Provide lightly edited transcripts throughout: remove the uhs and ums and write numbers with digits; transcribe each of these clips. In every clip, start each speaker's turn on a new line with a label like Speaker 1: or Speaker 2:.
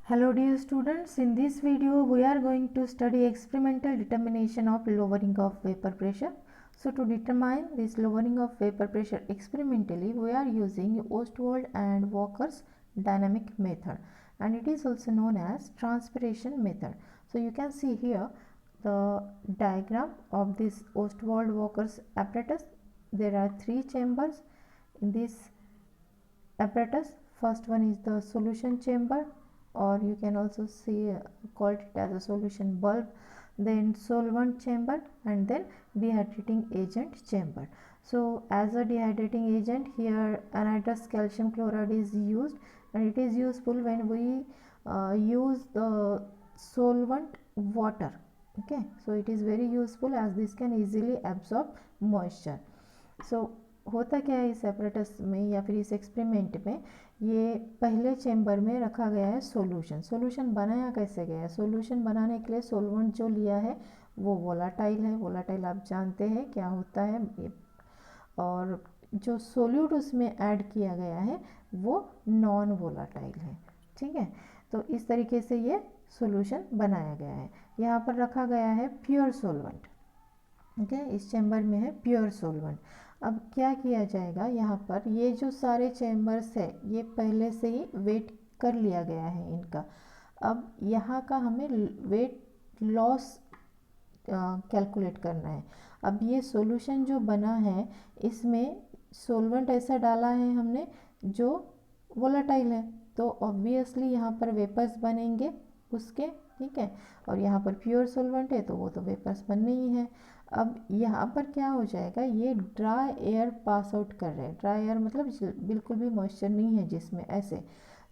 Speaker 1: Hello dear students, in this video we are going to study experimental determination of lowering of vapor pressure. So to determine this lowering of vapor pressure experimentally, we are using Ostwald and Walker's dynamic method, and it is also known as transpiration method. So you can see here the diagram of this Ostwald-Walker's apparatus. There are three chambers in this apparatus. First one is the solution chamber, or you can also see called it as a solution bulb, then solvent chamber, and then dehydrating agent chamber. So as a dehydrating agent, here anhydrous calcium chloride is used, and it is useful when we use the solvent water. Okay, so it is very useful as this can easily absorb moisture. So होता क्या है इस apparatus में या फिर इस experiment में, ये पहले चेंबर में रखा गया है सोल्यूशन बनाया कैसे गया है? सोल्यूशन बनाने के लिए सोलवेंट जो लिया है वो वोलाटाइल है। वोलाटाइल आप जानते हैं क्या होता है, और जो सोल्यूट उसमें ऐड किया गया है वो नॉन वोलाटाइल है। ठीक है, तो इस तरीके से ये सोल्यूशन बनाया गया है। यहाँ पर रखा गया है प्योर सोलवेंट। ओके, इस चेंबर में है प्योर सोलवेंट। अब क्या किया जाएगा, यहाँ पर ये जो सारे चेंबर्स है ये पहले से ही वेट कर लिया गया है इनका। अब यहाँ का हमें वेट लॉस कैलकुलेट करना है। अब ये सॉल्यूशन जो बना है इसमें सोलवेंट ऐसा डाला है हमने जो वोलाटाइल है, तो ऑब्वियसली यहाँ पर वेपर्स बनेंगे उसके। ठीक है, और यहाँ पर प्योर सोलवेंट है तो वो तो वेपर्स बनने ही है। अब यहाँ पर क्या हो जाएगा, ये ड्राई एयर पास आउट कर रहे हैं। ड्राई एयर मतलब बिल्कुल भी मॉइस्चर नहीं है जिसमें, ऐसे।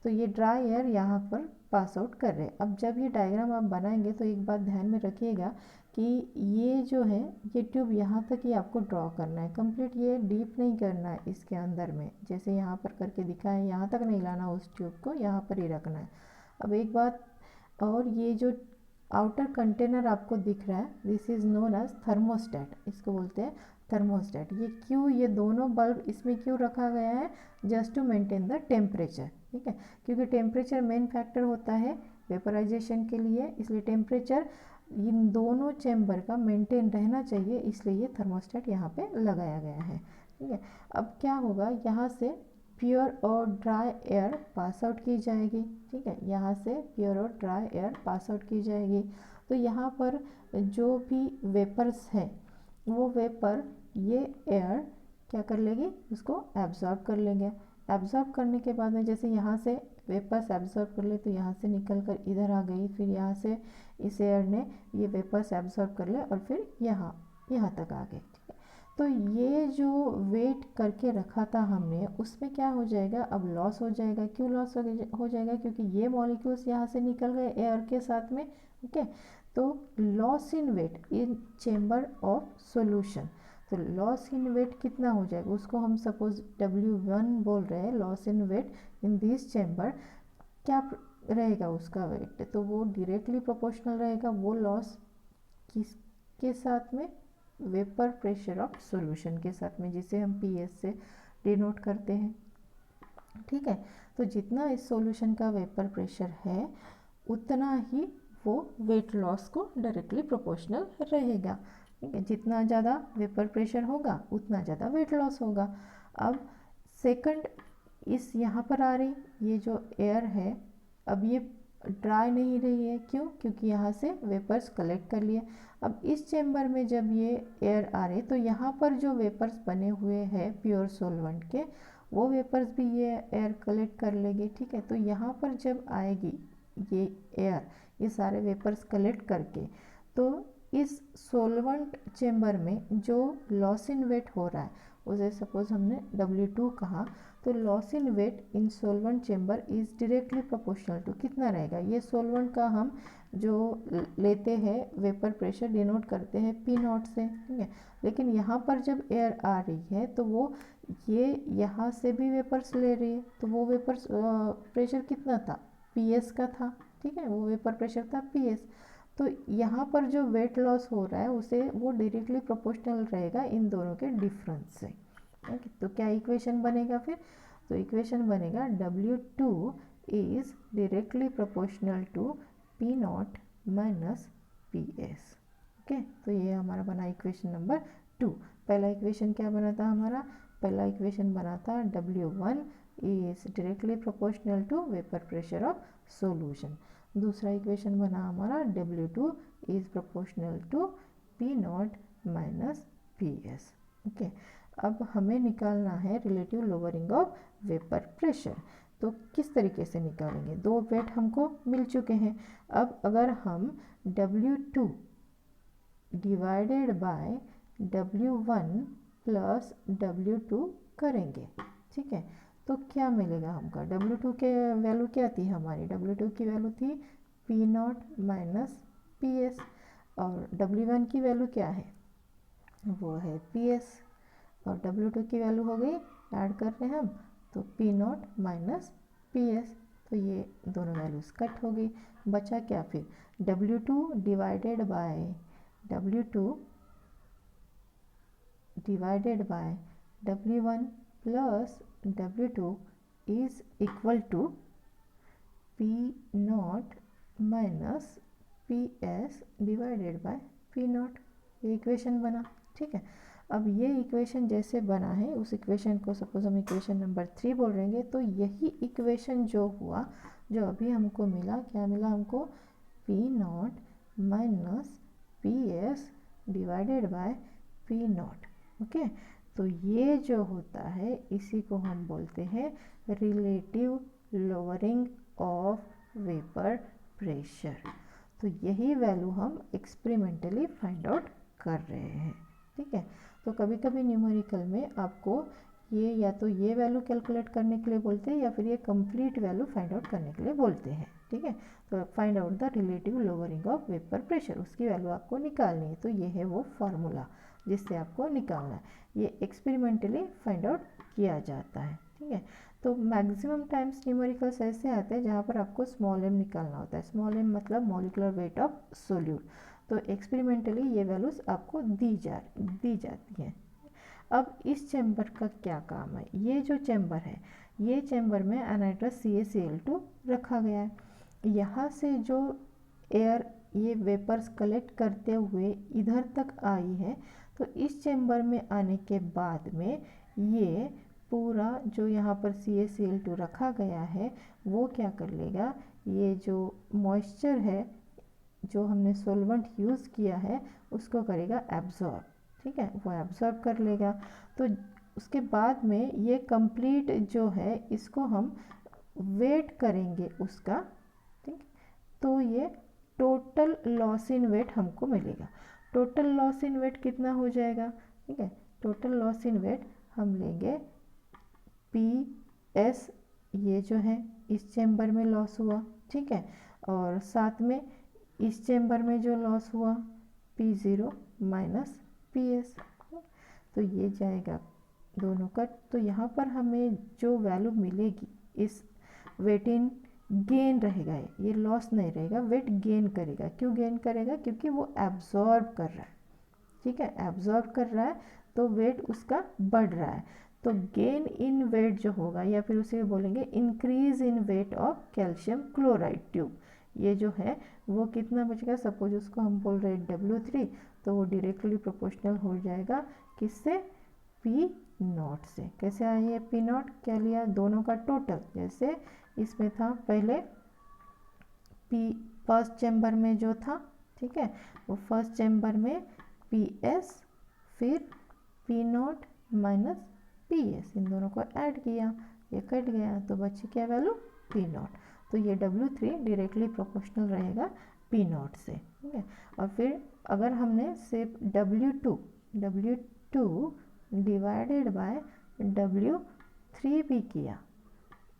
Speaker 1: तो ये ड्राई एयर यहाँ पर पास आउट कर रहे हैं। अब जब ये डायग्राम आप बनाएंगे तो एक बात ध्यान में रखिएगा कि ये जो है ये ट्यूब यहाँ तक ही आपको ड्रॉ करना है कंप्लीट, ये डीप नहीं करना है इसके अंदर में, जैसे यहाँ पर करके दिखा है, यहाँ तक नहीं लाना उस ट्यूब को, यहाँ पर ही रखना है। अब एक बात और, ये जो आउटर कंटेनर आपको दिख रहा है this is known as thermostat, इसको बोलते हैं थर्मोस्टेट। ये क्यों, ये दोनों बल्ब इसमें क्यों रखा गया है? Just to maintain the temperature. ठीक है, क्योंकि टेम्परेचर मेन फैक्टर होता है वेपराइजेशन के लिए, इसलिए टेम्परेचर इन दोनों चैम्बर का मेंटेन रहना चाहिए, इसलिए ये थर्मोस्टेट यहाँ पे लगाया गया है। ठीक है, अब क्या होगा, यहाँ से प्योर और ड्राई एयर पास आउट की जाएगी। ठीक है, यहाँ से प्योर और ड्राई एयर पास आउट की जाएगी। तो यहाँ पर जो भी वेपर्स हैं वो वेपर ये एयर क्या कर लेगी, उसको एब्जॉर्ब कर लेंगे। एब्जॉर्ब करने के बाद में जैसे यहाँ से वेपर्स एब्जॉर्ब कर ले तो यहाँ से निकल कर इधर आ गई, फिर यहाँ से इस एयर ने ये वेपर्स एब्जॉर्ब कर ले और फिर यहाँ तक आ गए। ठीक है, तो ये जो वेट करके रखा था हमने उसमें क्या हो जाएगा, अब लॉस हो जाएगा। क्यों लॉस हो जाएगा? क्योंकि ये मॉलिक्यूल्स यहाँ से निकल गए एयर के साथ में। ओके, तो loss in weight in chamber of solution, तो लॉस इन वेट कितना हो जाएगा, उसको हम सपोज W1 बोल रहे हैं, loss in weight in this chamber. क्या रहेगा उसका वेट, तो वो डायरेक्टली प्रोपोर्शनल रहेगा वो लॉस किसके साथ में, वेपर प्रेशर ऑफ सॉल्यूशन के साथ में, जिसे हम PS से डिनोट करते हैं। ठीक है, तो जितना इस सॉल्यूशन का वेपर प्रेशर है उतना ही वो वेट लॉस को डायरेक्टली प्रोपोर्शनल रहेगा। ठीक है, जितना ज़्यादा वेपर प्रेशर होगा उतना ज़्यादा वेट लॉस होगा। अब सेकंड इस यहाँ पर आ रही ये जो एयर है, अब ये ड्राई नहीं रही है, क्यों? क्योंकि यहाँ से वेपर्स कलेक्ट कर लिए। अब इस चेंबर में जब ये एयर आ रहे तो यहाँ पर जो वेपर्स बने हुए हैं प्योर सोलवेंट के, वो वेपर्स भी ये एयर कलेक्ट कर लेंगे। ठीक है, तो यहाँ पर जब आएगी ये एयर, ये सारे वेपर्स कलेक्ट करके, तो इस सोलवेंट चेंबर में जो लॉस इन वेट हो रहा है उसे सपोज हमने W2 कहा, तो loss in weight in solvent chamber is directly proportional to कितना रहेगा, ये सोलवेंट का हम जो लेते हैं वेपर प्रेशर डिनोट करते हैं P0 से। ठीक है, लेकिन यहाँ पर जब एयर आ रही है तो वो ये यहाँ से भी वेपर्स ले रही है, तो वो वेपर्स प्रेशर कितना था, PS का था। ठीक है, वो वेपर प्रेशर था PS। तो यहाँ पर जो वेट लॉस हो रहा है उसे वो डायरेक्टली प्रोपोर्शनल रहेगा इन दोनों के डिफरेंस से। ओके, तो क्या इक्वेशन बनेगा फिर, तो इक्वेशन बनेगा W2 is directly proportional to P naught minus PS। Okay, तो ये हमारा बना इक्वेशन नंबर 2। पहला इक्वेशन क्या बना था हमारा? पहला इक्वेशन बना था W1 is directly proportional to vapor pressure of solution। दूसरा इक्वेशन बना हमारा W2 is proportional to P naught minus PS। Okay, अब हमें निकालना है relative lowering of vapour pressure. तो किस तरीके से निकालेंगे? दो वेट हमको मिल चुके हैं। अब अगर हम W2 divided by W1 plus W2 करेंगे, ठीक है, तो क्या मिलेगा हमको? W2 के वैल्यू क्या थी हमारी? W2 की वैल्यू थी P नॉट माइनस PS, और W1 की वैल्यू क्या है? वो है PS, और W2 की वैल्यू हो गई, ऐड कर रहे हैं हम, तो P नॉट माइनस PS। तो ये दोनों वैल्यूज़ कट हो गई, बचा क्या फिर? W2 divided by W2 divided by W1 plus W2 is equal to P naught minus PS divided by P naught. ये इक्वेशन बना, ठीक है। अब ये इक्वेशन जैसे बना है, उस इक्वेशन को सपोज हम इक्वेशन नंबर 3 बोल रहेंगे, तो यही इक्वेशन जो हुआ, जो अभी हमको मिला, क्या मिला हमको? P naught minus PS divided by P not. Okay, तो ये जो होता है इसी को हम बोलते हैं relative lowering of vapour pressure. तो यही वैल्यू हम एक्सपेरिमेंटली फाइंड आउट कर रहे हैं, ठीक है। तो कभी कभी न्यूमेरिकल में आपको ये या तो ये वैल्यू कैलकुलेट करने के लिए बोलते हैं, या फिर ये कंप्लीट वैल्यू फाइंड आउट करने के लिए बोलते हैं, ठीक है। तो find out the relative lowering of vapour pressure, उसकी वैल्यू आपको निकालनी है। तो ये है वो फार्मूला जिससे आपको निकालना है। ये एक्सपेरिमेंटली फाइंड आउट किया जाता है, ठीक है। तो मैक्सिमम टाइम्स न्यूमेरिकल्स ऐसे आते हैं जहाँ पर आपको स्मॉल m निकालना होता है। स्मॉल m मतलब मॉलिक्यूलर वेट ऑफ सोल्यूट। तो एक्सपेरिमेंटली ये वैल्यूज़ आपको दी जाती हैं। अब इस चैम्बर का क्या काम है? ये जो चैम्बर है, ये चैम्बर में एनाइड्रस CaCl2 रखा गया है। यहाँ से जो एयर ये वेपर्स कलेक्ट करते हुए इधर तक आई है, तो इस चैम्बर में आने के बाद में ये पूरा जो यहाँ पर CaCl2 रखा गया है, वो क्या कर लेगा? ये जो मॉइस्चर है, जो हमने सोलवेंट यूज़ किया है, उसको करेगा एब्जॉर्ब, ठीक है, वो एब्जॉर्ब कर लेगा। तो उसके बाद में ये कंप्लीट जो है, इसको हम वेट करेंगे उसका, ठीक। तो ये टोटल लॉस इन वेट हमको मिलेगा। टोटल लॉस इन वेट कितना हो जाएगा? ठीक है, टोटल लॉस इन वेट हम लेंगे PS, ये जो है इस चैम्बर में लॉस हुआ, ठीक है, और साथ में इस चैम्बर में जो लॉस हुआ P0 माइनस PS। तो ये जाएगा दोनों का। तो यहाँ पर हमें जो वैल्यू मिलेगी, इस वेट इन गेन रहेगा, ये लॉस नहीं रहेगा, वेट गेन करेगा। क्यों गेन करेगा? क्योंकि वो एब्जॉर्ब कर रहा है, ठीक है, एब्जॉर्ब कर रहा है, तो वेट उसका बढ़ रहा है। तो गेन इन वेट जो होगा, या फिर उसे बोलेंगे increase in weight of calcium chloride tube, ये जो है वो कितना बचेगा? सपोज उसको हम बोल रहे हैं W3, तो वो डायरेक्टली प्रोपोर्शनल हो जाएगा किससे? P नॉट से। कैसे आई है P नॉट? क्या लिया? दोनों का टोटल। जैसे इसमें था पहले P फर्स्ट चैम्बर में जो था, ठीक है, वो फर्स्ट चैम्बर में PS, फिर P नॉट माइनस PS, इन दोनों को ऐड किया, ये कट गया, तो बची क्या वैल्यू? P not. तो ये W3 डायरेक्टली प्रोपोर्शनल रहेगा P नॉट से, ठीक है। और फिर अगर हमने सिर्फ W2 डिवाइडेड बाय W3 भी किया,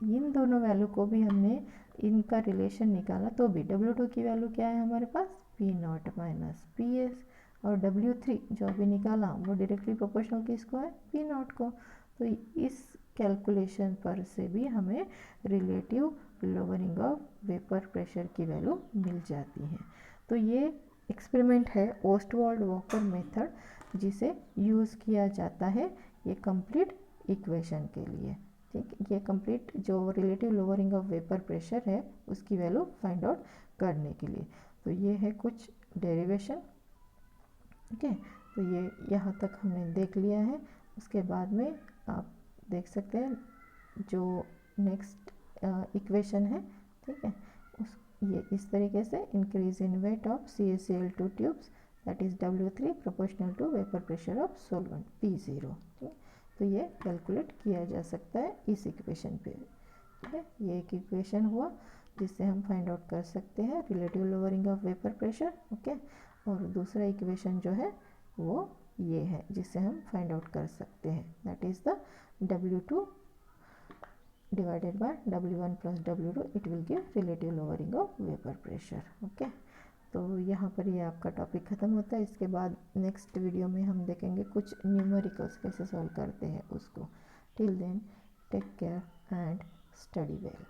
Speaker 1: इन दोनों वैल्यू को भी हमने इनका रिलेशन निकाला, तो भी W2 की वैल्यू क्या है हमारे पास? P नॉट माइनस PS, और W3 जो अभी निकाला वो डायरेक्टली प्रोपोर्शनल किसको है? P नॉट को। तो इस कैलकुलेशन पर से भी हमें relative lowering of vapour pressure की वैल्यू मिल जाती है। तो ये एक्सपेरिमेंट है ओस्टवाल्ड वॉकर मेथड, जिसे यूज़ किया जाता है ये कंप्लीट इक्वेशन के लिए। ठीक, ये कंप्लीट जो relative lowering of vapour pressure है उसकी वैल्यू फाइंड आउट करने के लिए। तो ये है कुछ डेरिवेशन। ओके, तो ये यहाँ तक हमने देख लिया है। उसके बाद में आप देख सकते हैं जो नेक्स्ट इक्वेशन है, ठीक है, उस ये इस तरीके से increase in weight of CaCl2 tubes that is W3 proportional to vapour pressure of solvent P0। ठीक, तो ये कैलकुलेट किया जा सकता है इस इक्वेशन पे। ठीक है, ये एक इक्वेशन हुआ जिससे हम फाइंड आउट कर सकते हैं relative lowering of vapour pressure. Okay, और दूसरा इक्वेशन जो है वो ये है जिससे हम फाइंड आउट कर सकते हैं, that is the W2 divided by W1 plus W2, it will give relative lowering of vapor pressure। Okay, तो यहाँ पर ये आपका टॉपिक ख़त्म होता है। इसके बाद नेक्स्ट वीडियो में हम देखेंगे कुछ न्यूमेरिकल्स कैसे सॉल्व करते हैं उसको। Till then take care and study well.